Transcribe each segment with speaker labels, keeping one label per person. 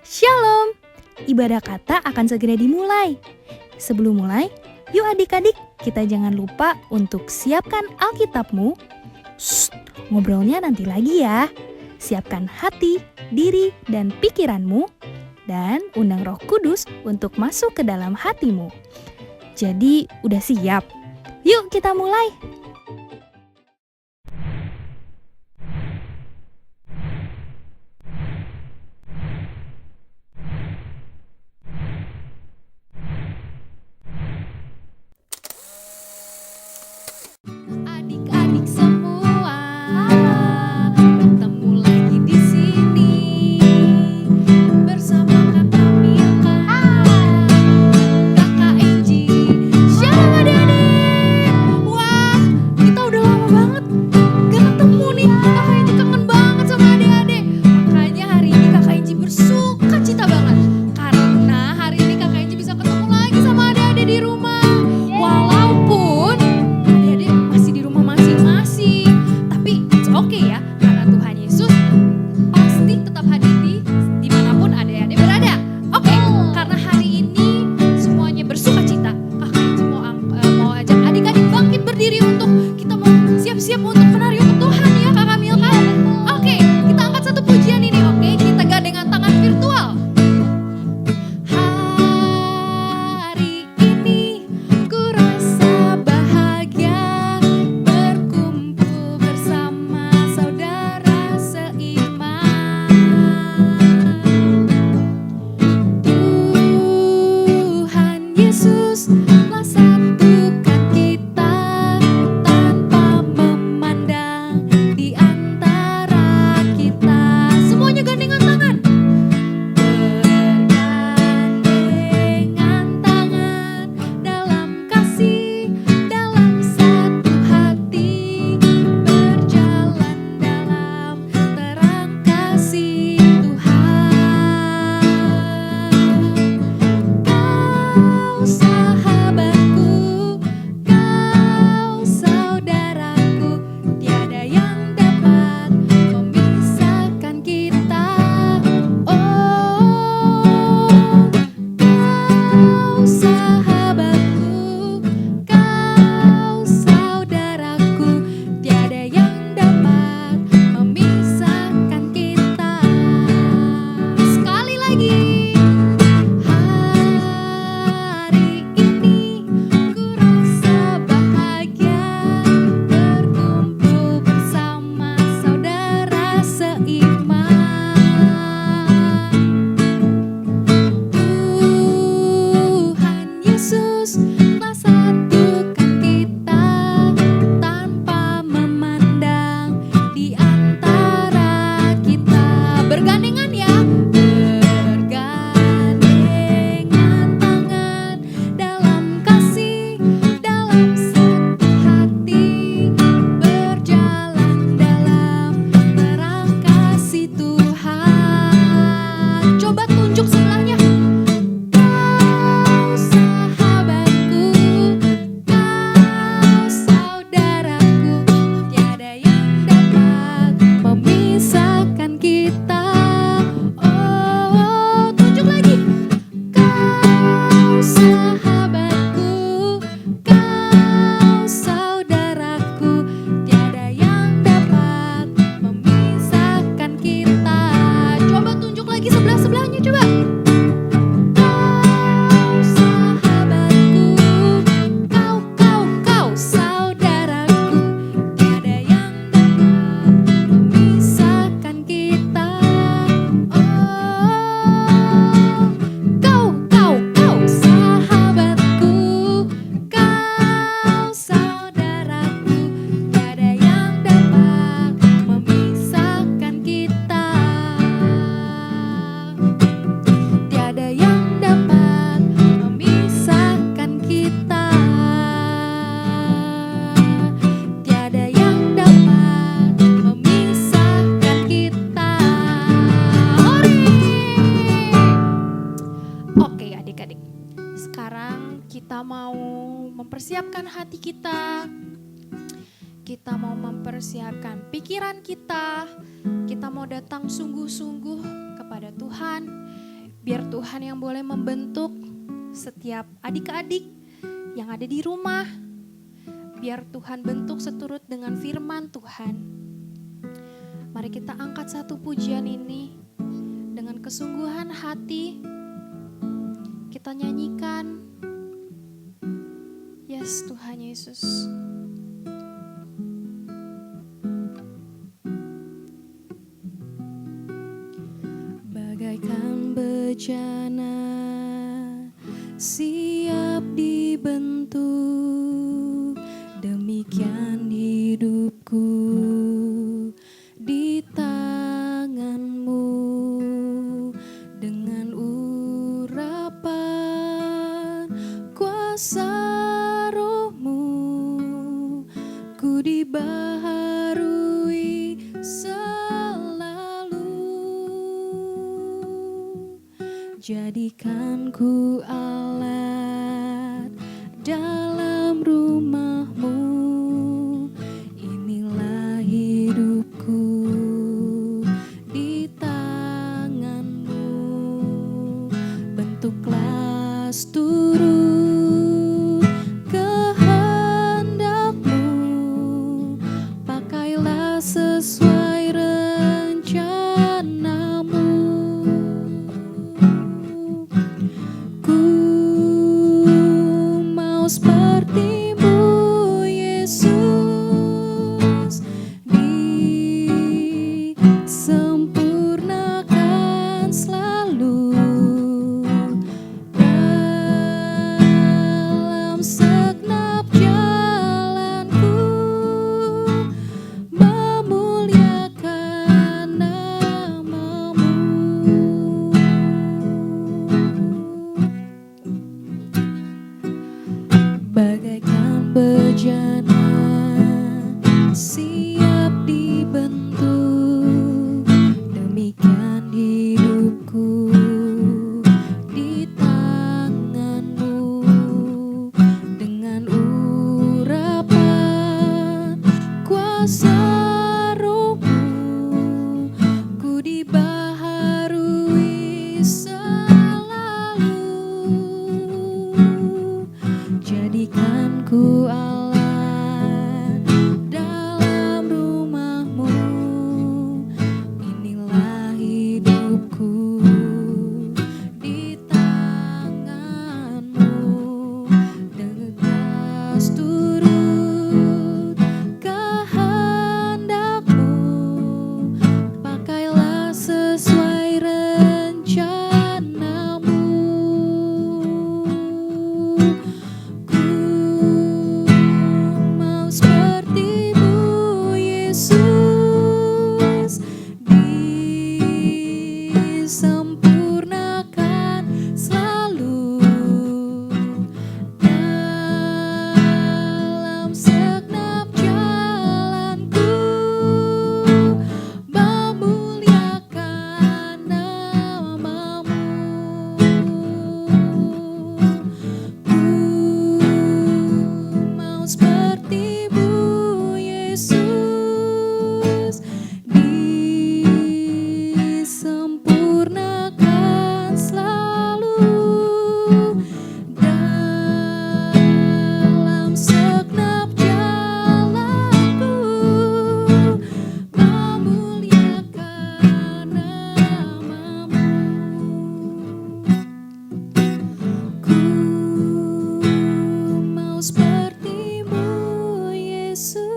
Speaker 1: Shalom, ibadah kata akan segera dimulai. Sebelum mulai, yuk adik-adik kita jangan lupa untuk siapkan Alkitabmu. Shh, ngobrolnya nanti lagi ya. Siapkan hati, diri, dan pikiranmu. Dan undang Roh Kudus untuk masuk ke dalam hatimu. Jadi udah siap? Yuk kita mulai. Adik-adik semua, bertemu lagi di sini bersama Kakak Milka, Kakak Enji. Shalom adik-adik. Wah, kita udah lama banget gak ketemu nih. Kakak Enji kangen banget sama adik-adik. Makanya hari ini Kakak Enji bersuka cita banget karena hari ini Kakak Enji bisa ketemu lagi sama adik-adik di rumah. Walaupun adik-adik masih di rumah masing-masing, tapi it's okay ya, karena Tuhan Yesus pasti tetap hadir dimanapun adik-adik berada. Oke, karena hari ini semuanya bersuka cita, Kakak Enji mau ajak adik-adik bangkit berdiri untuk kita mau siap-siap untuk menari untuk Tuhan ya Kakak Milka. Oke, kita angkat satu pujian ini, oke? Kita gandengan tangan virtual. Hari ini ku rasa bahagia berkumpul bersama saudara seiman. Tuhan Yesus telah satukan kita tanpa memandang di antara kita. Semuanya gandengan tangan. Bergandengan tangan dalam kasih, dalam satu hati, berjalan dalam terang kasih Tuhan. Kau sahabatku, kau saudaraku, tiada yang dapat memisahkan kita. Kau sahabatku, kau saudaraku, tiada yang dapat memisahkan kita. Sekali lagi. Hari ini ku rasa bahagia berkumpul bersama saudara seiman. Tuhan Yesus telah satukan kita tanpa memandang di antara kita. Bergandengan ya. Bergandengan tangan dalam kasih, dalam satu hati, berjalan dalam terang kasih Tuhan. Coba tunjuk sebelahnya. Kau sahabatku, kau saudaraku, tiada yang dapat memisahkan kita. Tunjuk lagi. Kau sahabatku, kau saudaraku, tiada yang dapat memisahkan kita. Coba tunjuk lagi sebelah-sebelahnya coba. Kau sahabatku, kau saudaraku, tiada yang dapat memisahkan kita. Kau sahabatku, kau saudaraku, tiada yang dapat memisahkan kita. Tiada yang dapat memisahkan kita. Tiada yang dapat memisahkan kita. Oke adik-adik, sekarang kita mau mempersiapkan hati kita. Kita mau mempersiapkan pikiran kita. Kita mau datang sungguh-sungguh kepada Tuhan. Biar Tuhan yang boleh membentuk setiap adik-adik yang ada di rumah. Biar Tuhan bentuk seturut dengan firman Tuhan. Mari kita angkat satu pujian ini dengan kesungguhan hati. Kita nyanyikan, yes Tuhan Yesus. Bagaikan bejana siap dibentuk, demikian hidupku di tangan-Mu. Dengan urapan kuasa Roh-Mu, ku dibaharui selalu. Jadikan ku alat dalam rumah-Mu. Inilah hidupku di tangan-Mu. Bentuklah seturut kehendak-Mu. Pakailah sesuai rencana-Mu. Ku mau seperti-Mu, Yesus, disempurnakan selalu dalam segenap jalanku, memuliakan nama-Mu. Bagaikan bejana siap dibentuk, demikian hidupku di tangan-Mu. Dengan urapan kuasa Roh-Mu, ku dibaharui selalu. Jadikan ku alat dalam rumah-Mu. Inilah hidupku di tangan-Mu. Dengan seturut kehendak-Mu, pakailah sesuai rencana-Mu. Ku mau seperti-Mu, Yesus, disempurnakan selalu dalam segenap jalanku, memuliakan nama-Mu. Ku mau seperti-Mu, Yesus, disempurnakan selalu dalam segenap jalanku, memuliakan nama-Mu. Ku mau seperti-Mu, Yesus,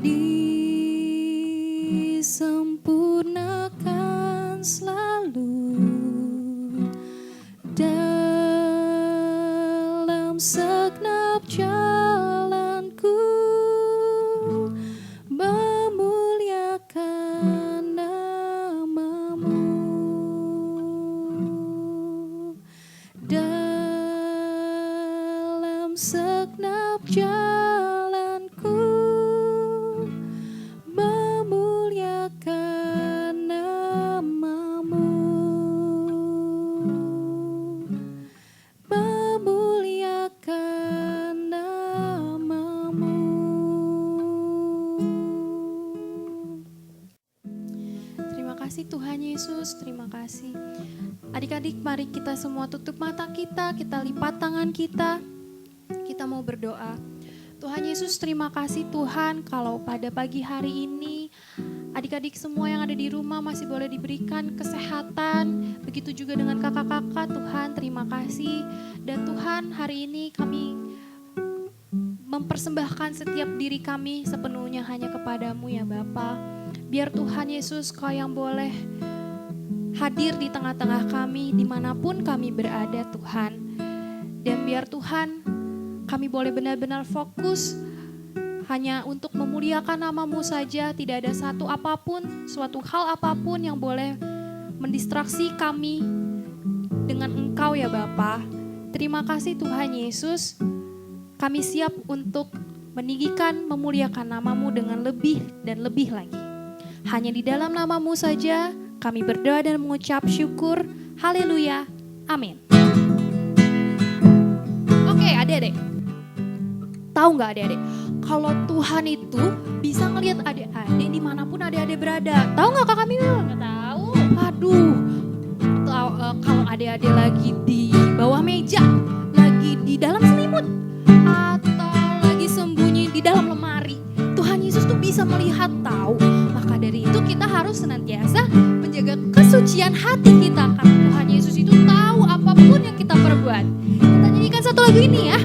Speaker 1: disempurnakan selalu dalam segenap jalanku, memuliakan nama-Mu. Dalam segenap jalanku, memuliakan nama-Mu. Memuliakan nama-Mu. Terima kasih Tuhan Yesus, terima kasih. Adik-adik, mari kita semua tutup mata kita lipat tangan kita mau berdoa. Tuhan Yesus, terima kasih Tuhan kalau pada pagi hari ini adik-adik semua yang ada di rumah masih boleh diberikan kesehatan. Begitu juga dengan kakak-kakak, Tuhan terima kasih. Dan Tuhan, hari ini kami mempersembahkan setiap diri kami sepenuhnya hanya kepadamu ya Bapa. Biar Tuhan Yesus Kau yang boleh hadir di tengah-tengah kami dimanapun kami berada Tuhan. Dan biar Tuhan kami boleh benar-benar fokus hanya untuk memuliakan nama-Mu saja, tidak ada suatu hal apapun yang boleh mendistraksi kami dengan Engkau ya Bapa. Terima kasih Tuhan Yesus, kami siap untuk meninggikan, memuliakan nama-Mu dengan lebih dan lebih lagi. Hanya di dalam nama-Mu saja kami berdoa dan mengucap syukur. Haleluya, amin. Oke adik-adik, tahu gak adik-adik? Kalau Tuhan itu bisa ngelihat adik-adik dimanapun adik-adik berada. Tahu gak Kakak Mimil?
Speaker 2: Nggak tahu.
Speaker 1: Aduh, kalau adik-adik lagi di bawah meja, lagi di dalam selimut, atau lagi sembunyi di dalam lemari, Tuhan Yesus tuh bisa melihat tahu. Maka dari itu kita harus senantiasa menjaga kesucian hati kita, karena Tuhan Yesus itu tahu apapun yang kita perbuat. Kita nyanyikan satu lagu ini ya.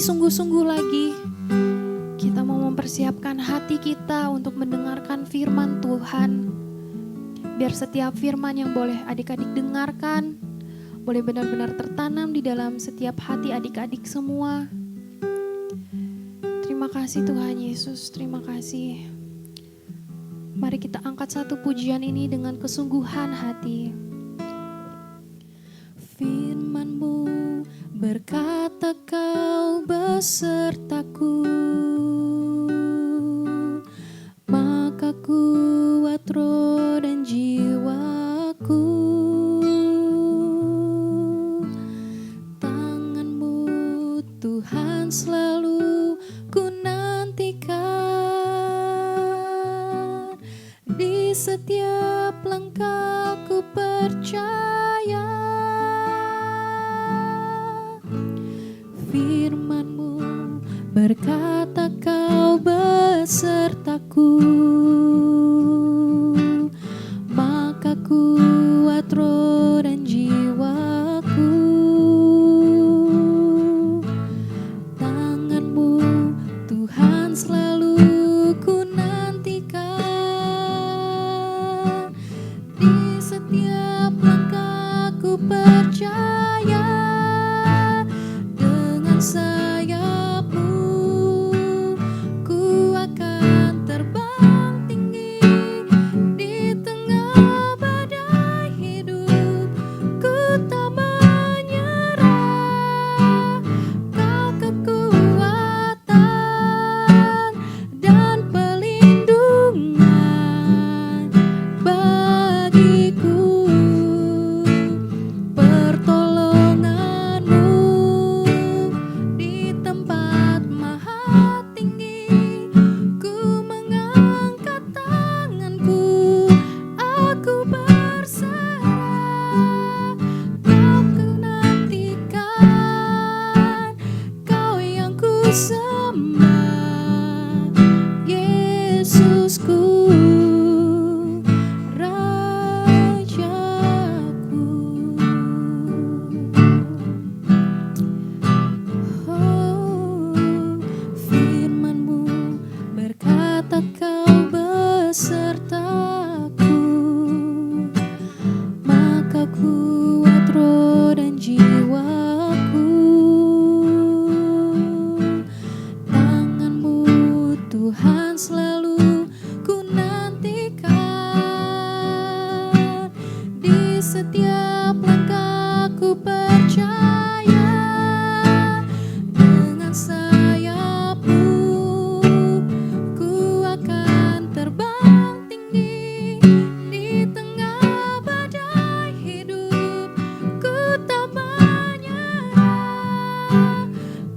Speaker 1: Sungguh-sungguh lagi kita mau mempersiapkan hati kita untuk mendengarkan firman Tuhan. Biar setiap firman yang boleh adik-adik dengarkan boleh benar-benar tertanam di dalam setiap hati adik-adik semua. Terima kasih Tuhan Yesus, terima kasih. Mari kita angkat satu pujian ini dengan kesungguhan hati. Firman-Mu berkata Kau besertaku, berkata kau besertaku, maka kuat roh dan jiwaku. Tanganmu Tuhan selalu ku nantikan, di setiap langkahku percaya, dengan sayapmu ku akan terbang tinggi di tengah badai hidup. Ku tak menyerah, kau kekuatan dan pelindungan bagiku. Pertolonganmu di tempat maha tinggi, ku mengangkat tanganku, aku berserah. Kau ku nantikan, kau yang ku sembah, Yesusku, Rajaku. Firman-Mu berkata kau besertaku, maka kuat roh dan jiwaku. Tangan-Mu Tuhan selalu ku nantikan, di setiap langkahku percaya, dengan sayapmu ku akan terbang tinggi di tengah badai hidup. Ku tak menyerah,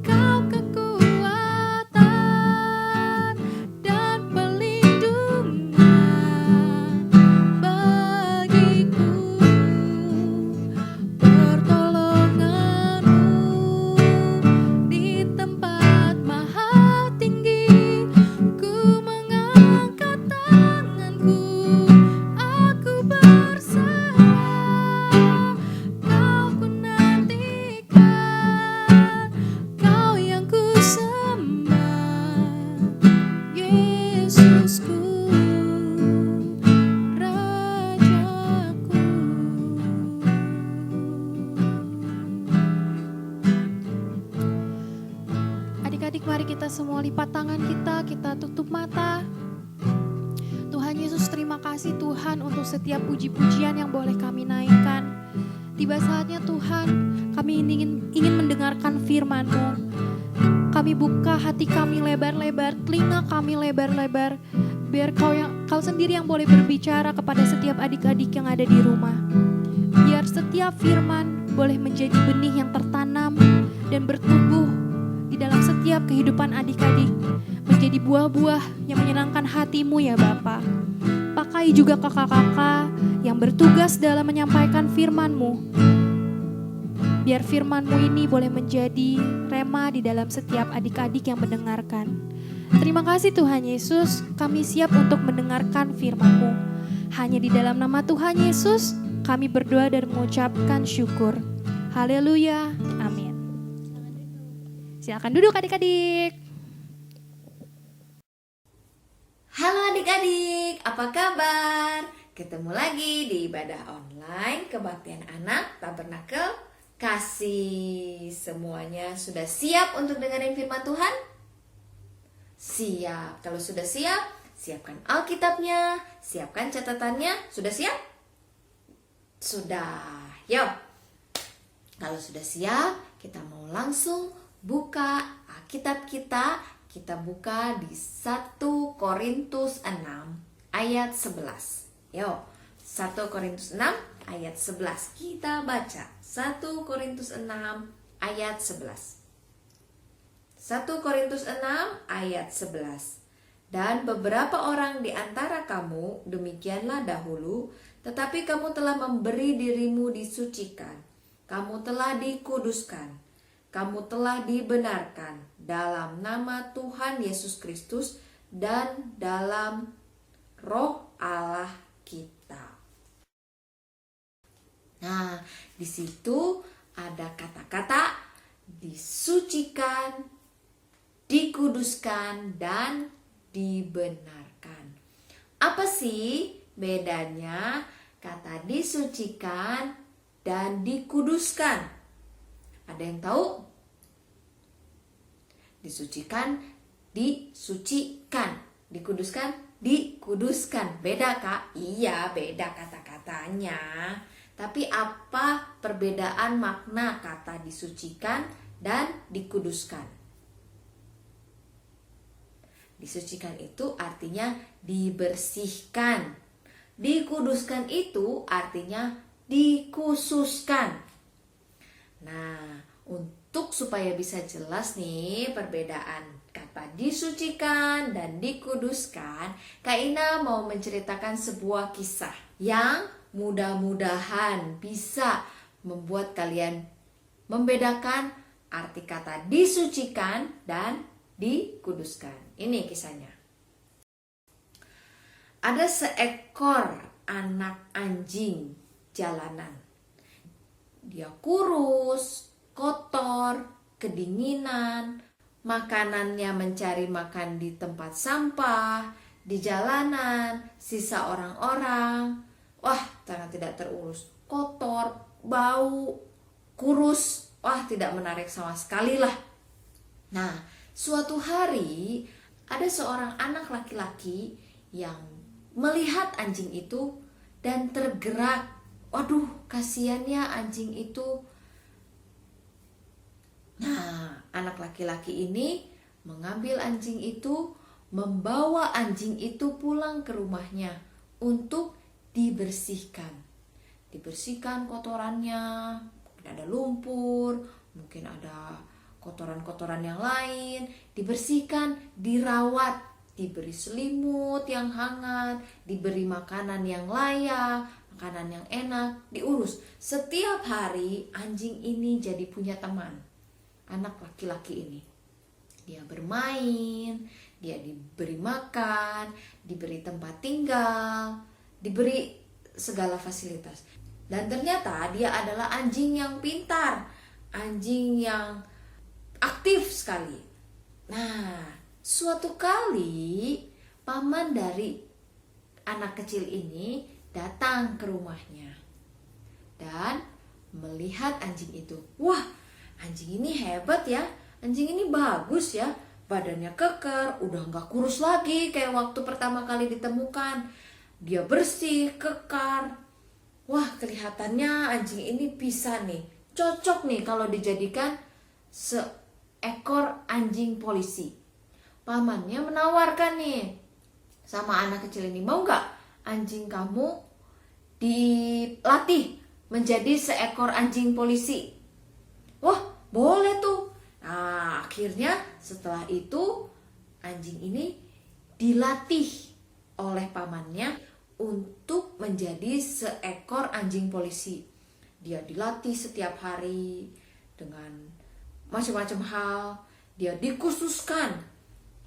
Speaker 1: kau kekuatan dan pelindungan bagiku. Pertolonganmu di tempat maha tinggi, ku mengangkat tanganku, aku berserah. Kau ku nantikan, kau yang ku sembah, Yesusku, Rajaku. Adik-adik, mari kita semua lipat tangan kita tutup mata. Tuhan Yesus, terima kasih Tuhan untuk setiap puji-pujian yang boleh kami naikkan. Tiba saatnya Tuhan, kami ingin mendengarkan firman-Mu. Kami buka hati kami lebar-lebar, telinga kami lebar-lebar, biar Kau sendiri yang boleh berbicara kepada setiap adik-adik yang ada di rumah. Biar setiap firman boleh menjadi benih yang tertanam dan bertumbuh di dalam setiap kehidupan adik-adik, menjadi buah-buah yang menyenangkan hati-Mu ya Bapa. Pakai juga kakak-kakak yang bertugas dalam menyampaikan firman-Mu. Biar firman-Mu ini boleh menjadi rema di dalam setiap adik-adik yang mendengarkan. Terima kasih Tuhan Yesus, kami siap untuk mendengarkan firman-Mu. Hanya di dalam nama Tuhan Yesus, kami berdoa dan mengucapkan syukur. Haleluya, amin. Silakan duduk adik-adik.
Speaker 2: Halo adik-adik, apa kabar? Ketemu lagi di ibadah online Kebaktian Anak Tabernakel Kasih. Semuanya sudah siap untuk dengerin firman Tuhan? Siap. Kalau sudah siap, siapkan Alkitabnya, siapkan catatannya. Sudah siap? Sudah. Yuk. Kalau sudah siap, kita mau langsung buka Alkitab kita. Kita buka di 1 Korintus 6 ayat 11. Yuk, 1 Korintus 6 ayat 11. Kita baca 1 Korintus 6 ayat 11. 1 Korintus 6 ayat 11. Dan beberapa orang di antara kamu demikianlah dahulu, tetapi kamu telah memberi dirimu disucikan, kamu telah dikuduskan, kamu telah dibenarkan dalam nama Tuhan Yesus Kristus dan dalam Roh Allah kita. Nah, di situ ada kata-kata disucikan, dikuduskan, dan dibenarkan. Apa sih bedanya kata disucikan dan dikuduskan? Ada yang tahu? Disucikan, disucikan. Dikuduskan, dikuduskan. Beda Kak? Iya, beda kata-katanya. Tapi apa perbedaan makna kata disucikan dan dikuduskan? Disucikan itu artinya dibersihkan. Dikuduskan itu artinya dikhususkan. Nah, untuk supaya bisa jelas nih perbedaan kata disucikan dan dikuduskan, Kak Ina mau menceritakan sebuah kisah yang mudah-mudahan bisa membuat kalian membedakan arti kata disucikan dan dikuduskan. Ini kisahnya. Ada seekor anak anjing jalanan. Dia kurus, kotor, kedinginan, makanannya mencari makan di tempat sampah, di jalanan, sisa orang-orang. Wah, sangat tidak terurus, kotor, bau, kurus. Wah, tidak menarik sama sekali lah. Nah, suatu hari ada seorang anak laki-laki yang melihat anjing itu dan tergerak. Waduh, kasihannya anjing itu. Nah, anak laki-laki ini mengambil anjing itu, membawa anjing itu pulang ke rumahnya untuk dibersihkan. Dibersihkan kotorannya, mungkin ada lumpur, mungkin ada kotoran-kotoran yang lain, dibersihkan, dirawat, diberi selimut yang hangat, diberi makanan yang layak, makanan yang enak, diurus. Setiap hari anjing ini jadi punya teman, anak laki-laki ini. Dia bermain, dia diberi makan, diberi tempat tinggal, diberi segala fasilitas. Dan ternyata dia adalah anjing yang pintar, anjing yang aktif sekali. Nah, suatu kali paman dari anak kecil ini datang ke rumahnya dan melihat anjing itu. Wah, anjing ini hebat ya, anjing ini bagus ya, badannya keker, udah gak kurus lagi kayak waktu pertama kali ditemukan. Dia bersih, kekar. Wah, kelihatannya anjing ini bisa nih, cocok nih kalau dijadikan seekor anjing polisi. Pamannya menawarkan nih sama anak kecil ini, mau gak anjing kamu dilatih menjadi seekor anjing polisi? Wah, boleh tuh. Nah, akhirnya setelah itu anjing ini dilatih oleh pamannya untuk menjadi seekor anjing polisi. Dia dilatih setiap hari dengan macam-macam hal. Dia dikhususkan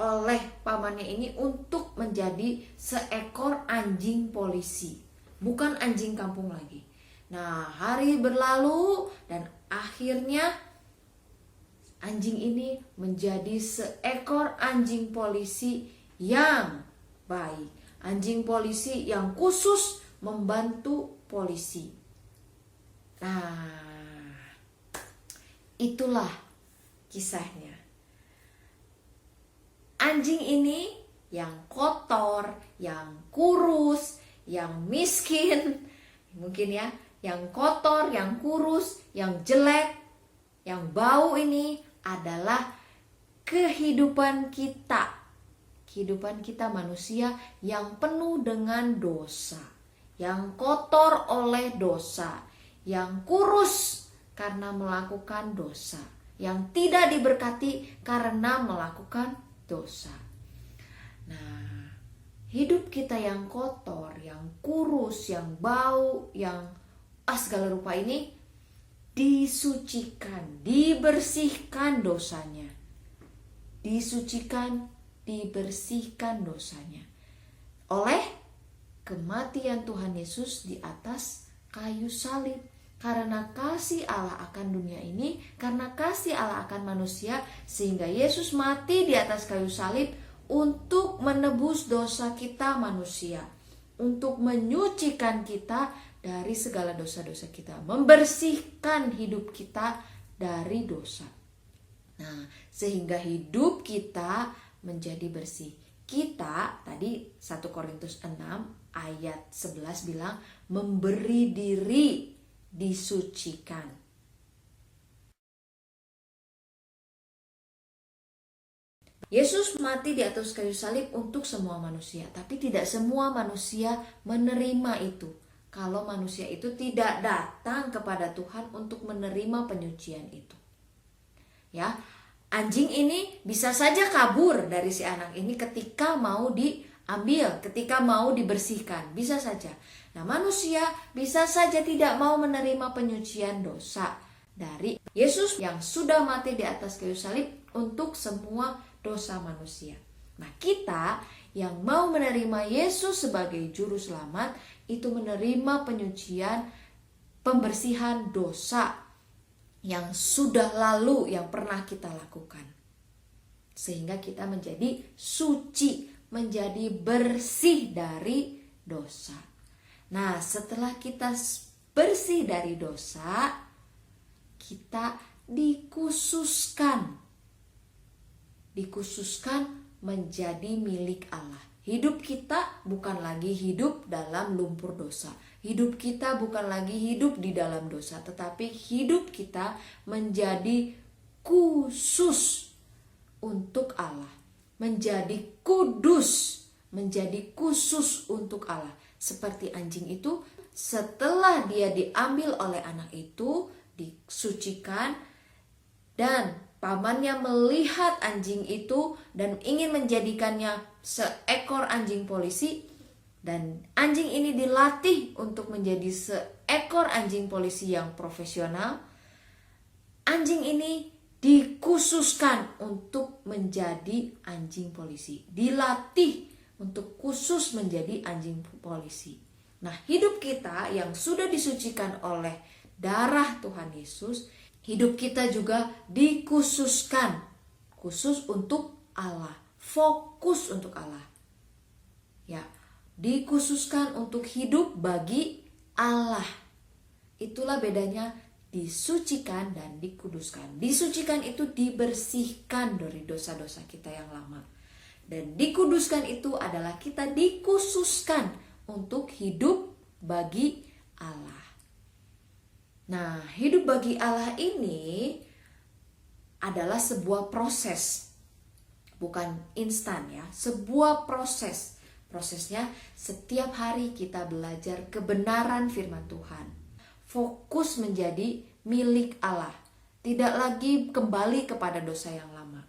Speaker 2: oleh pamannya ini untuk menjadi seekor anjing polisi, bukan anjing kampung lagi. Nah, hari berlalu dan akhirnya anjing ini menjadi seekor anjing polisi yang baik. Anjing polisi yang khusus membantu polisi. Nah, itulah kisahnya. Anjing ini yang kotor, yang kurus, yang miskin, mungkin ya, yang kotor, yang kurus, yang jelek, yang bau ini adalah kehidupan kita. Kehidupan kita manusia yang penuh dengan dosa, yang kotor oleh dosa, yang kurus karena melakukan dosa, yang tidak diberkati karena melakukan dosa. Nah, hidup kita yang kotor, yang kurus, yang bau, yang segala rupa ini disucikan, dibersihkan dosanya. Disucikan, dibersihkan dosanya oleh kematian Tuhan Yesus di atas kayu salib. Karena kasih Allah akan dunia ini, karena kasih Allah akan manusia, sehingga Yesus mati di atas kayu salib untuk menebus dosa kita manusia, untuk menyucikan kita dari segala dosa-dosa kita, membersihkan hidup kita dari dosa. Nah, sehingga hidup kita menjadi bersih. Kita tadi 1 Korintus 6 ayat 11 bilang memberi diri disucikan. Yesus mati di atas kayu salib untuk semua manusia, tapi tidak semua manusia menerima itu. Kalau manusia itu tidak datang kepada Tuhan untuk menerima penyucian itu. Ya, anjing ini bisa saja kabur dari si anak ini ketika mau diambil, ketika mau dibersihkan, bisa saja. Nah, manusia bisa saja tidak mau menerima penyucian dosa dari Yesus yang sudah mati di atas kayu salib untuk semua dosa manusia. Nah, kita yang mau menerima Yesus sebagai juru selamat itu menerima penyucian, pembersihan dosa yang sudah lalu, yang pernah kita lakukan, sehingga kita menjadi suci, menjadi bersih dari dosa. Nah, setelah kita bersih dari dosa, kita dikhususkan menjadi milik Allah. Hidup kita bukan lagi hidup dalam lumpur dosa. Hidup kita bukan lagi hidup di dalam dosa, tetapi hidup kita menjadi khusus untuk Allah, menjadi kudus, menjadi khusus untuk Allah. Seperti anjing itu, setelah dia diambil oleh anak itu, disucikan, dan pamannya melihat anjing itu dan ingin menjadikannya seekor anjing polisi, dan anjing ini dilatih untuk menjadi seekor anjing polisi yang profesional. Anjing ini dikhususkan untuk menjadi anjing polisi, dilatih untuk khusus menjadi anjing polisi. Nah, hidup kita yang sudah disucikan oleh darah Tuhan Yesus, hidup kita juga dikhususkan, khusus untuk Allah, fokus untuk Allah. Ya, dikhususkan untuk hidup bagi Allah. Itulah bedanya disucikan dan dikuduskan. Disucikan itu dibersihkan dari dosa-dosa kita yang lama. Dan dikuduskan itu adalah kita dikhususkan untuk hidup bagi Allah. Nah, hidup bagi Allah ini adalah sebuah proses, bukan instan ya, sebuah proses. Prosesnya setiap hari kita belajar kebenaran firman Tuhan. Fokus menjadi milik Allah. Tidak lagi kembali kepada dosa yang lama,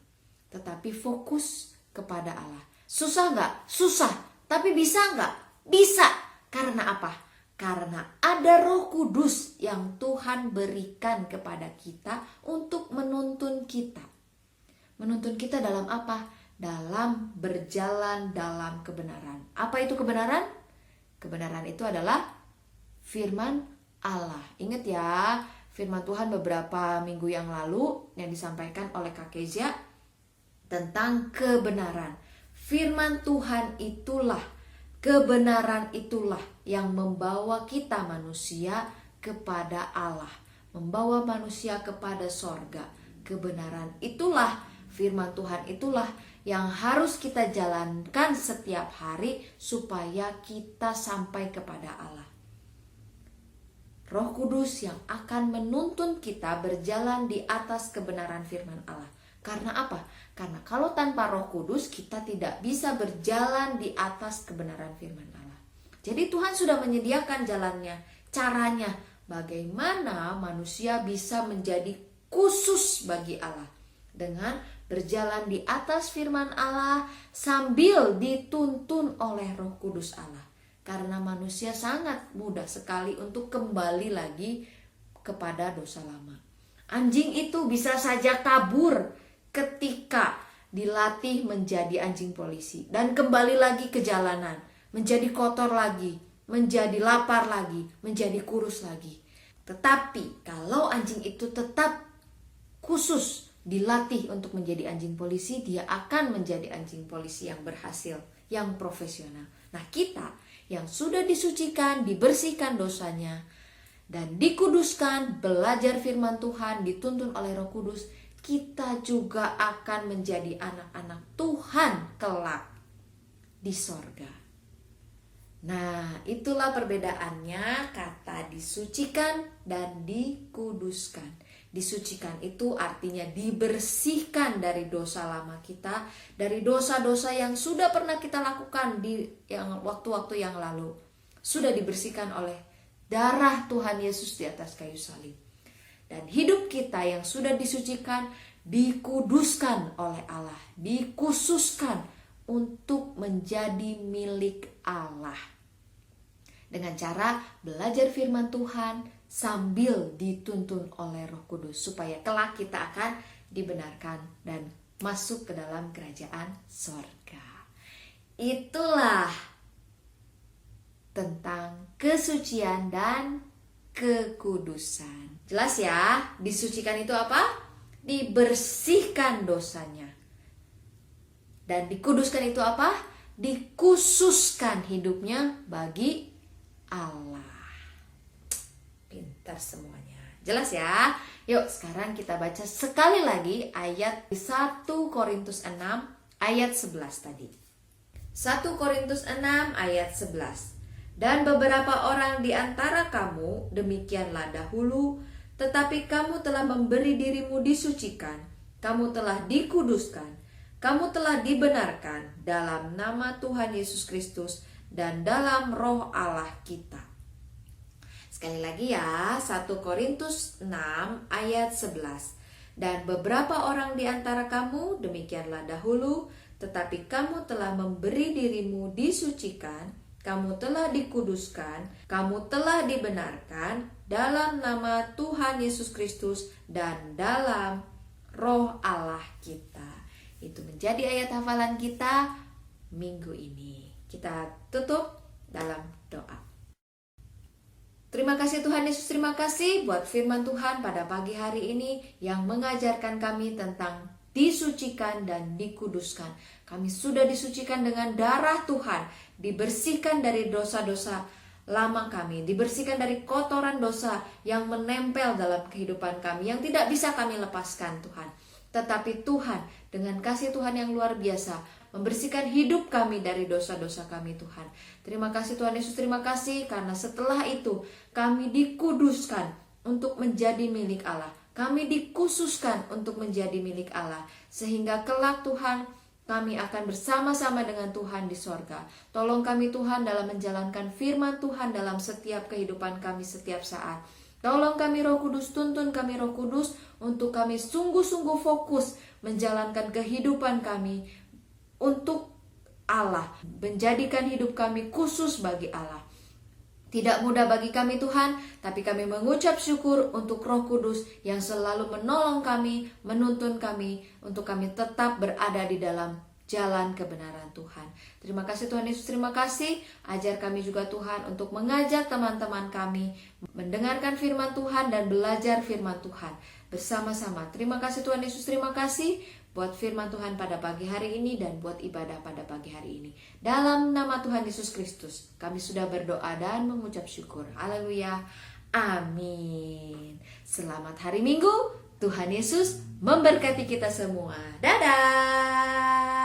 Speaker 2: tetapi fokus kepada Allah. Susah nggak? Susah. Tapi bisa nggak? Bisa. Karena apa? Karena ada Roh Kudus yang Tuhan berikan kepada kita untuk menuntun kita. Menuntun kita dalam apa? Dalam berjalan dalam kebenaran. Apa itu kebenaran? Kebenaran itu adalah firman Allah. Ingat ya, firman Tuhan beberapa minggu yang lalu yang disampaikan oleh Kak Kezia tentang kebenaran. Firman Tuhan itulah, kebenaran itulah yang membawa kita manusia kepada Allah, membawa manusia kepada sorga. Kebenaran itulah, firman Tuhan itulah yang harus kita jalankan setiap hari supaya kita sampai kepada Allah. Roh Kudus yang akan menuntun kita berjalan di atas kebenaran firman Allah. Karena apa? Karena kalau tanpa Roh Kudus kita tidak bisa berjalan di atas kebenaran firman Allah. Jadi Tuhan sudah menyediakan jalannya, caranya bagaimana manusia bisa menjadi khusus bagi Allah dengan berjalan di atas firman Allah sambil dituntun oleh Roh Kudus Allah. Karena manusia sangat mudah sekali untuk kembali lagi kepada dosa lama. Anjing itu bisa saja kabur ketika dilatih menjadi anjing polisi dan kembali lagi ke jalanan, menjadi kotor lagi, menjadi lapar lagi, menjadi kurus lagi. Tetapi kalau anjing itu tetap khusus dilatih untuk menjadi anjing polisi, dia akan menjadi anjing polisi yang berhasil, yang profesional. Nah, kita yang sudah disucikan, dibersihkan dosanya, dan dikuduskan, belajar firman Tuhan, dituntun oleh Roh Kudus, kita juga akan menjadi anak-anak Tuhan kelak di sorga. Nah, itulah perbedaannya kata disucikan dan dikuduskan. Disucikan itu artinya dibersihkan dari dosa lama kita, dari dosa-dosa yang sudah pernah kita lakukan di waktu-waktu yang lalu. Sudah dibersihkan oleh darah Tuhan Yesus di atas kayu salib. Dan hidup kita yang sudah disucikan dikuduskan oleh Allah, dikhususkan untuk menjadi milik Allah. Dengan cara belajar firman Tuhan sambil dituntun oleh Roh Kudus, supaya kelak kita akan dibenarkan dan masuk ke dalam kerajaan sorga. Itulah tentang kesucian dan kekudusan. Jelas ya, disucikan itu apa? Dibersihkan dosanya. Dan dikuduskan itu apa? Dikhususkan hidupnya bagi Allah. Pintar semuanya. Jelas ya? Yuk sekarang kita baca sekali lagi ayat 1 Korintus 6 ayat 11 tadi. 1 Korintus 6 ayat 11. Dan beberapa orang di antara kamu demikianlah dahulu, tetapi kamu telah memberi dirimu disucikan, kamu telah dikuduskan, kamu telah dibenarkan dalam nama Tuhan Yesus Kristus dan dalam Roh Allah kita. Sekali lagi ya, 1 Korintus 6 ayat 11. Dan beberapa orang di antara kamu demikianlah dahulu, tetapi kamu telah memberi dirimu disucikan, kamu telah dikuduskan, kamu telah dibenarkan dalam nama Tuhan Yesus Kristus dan dalam Roh Allah kita. Itu menjadi ayat hafalan kita minggu ini. Kita tutup dalam doa. Terima kasih Tuhan Yesus, terima kasih buat firman Tuhan pada pagi hari ini yang mengajarkan kami tentang disucikan dan dikuduskan. Kami sudah disucikan dengan darah Tuhan, dibersihkan dari dosa-dosa lama kami, dibersihkan dari kotoran dosa yang menempel dalam kehidupan kami, yang tidak bisa kami lepaskan Tuhan. Tetapi Tuhan dengan kasih Tuhan yang luar biasa membersihkan hidup kami dari dosa-dosa kami Tuhan. Terima kasih Tuhan Yesus, terima kasih karena setelah itu kami dikuduskan untuk menjadi milik Allah. Kami dikhususkan untuk menjadi milik Allah. Sehingga kelak Tuhan kami akan bersama-sama dengan Tuhan di sorga. Tolong kami Tuhan dalam menjalankan firman Tuhan dalam setiap kehidupan kami setiap saat. Tolong kami Roh Kudus, tuntun kami Roh Kudus untuk kami sungguh-sungguh fokus menjalankan kehidupan kami untuk Allah. Menjadikan hidup kami khusus bagi Allah. Tidak mudah bagi kami Tuhan, tapi kami mengucap syukur untuk Roh Kudus yang selalu menolong kami, menuntun kami, untuk kami tetap berada di dalam jalan kebenaran Tuhan. Terima kasih Tuhan Yesus, terima kasih. Ajar kami juga Tuhan untuk mengajak teman-teman kami mendengarkan firman Tuhan dan belajar firman Tuhan bersama-sama. Terima kasih Tuhan Yesus, terima kasih buat firman Tuhan pada pagi hari ini dan buat ibadah pada pagi hari ini. Dalam nama Tuhan Yesus Kristus, kami sudah berdoa dan mengucap syukur. Haleluya. Amin. Selamat hari Minggu. Tuhan Yesus memberkati kita semua. Dadah.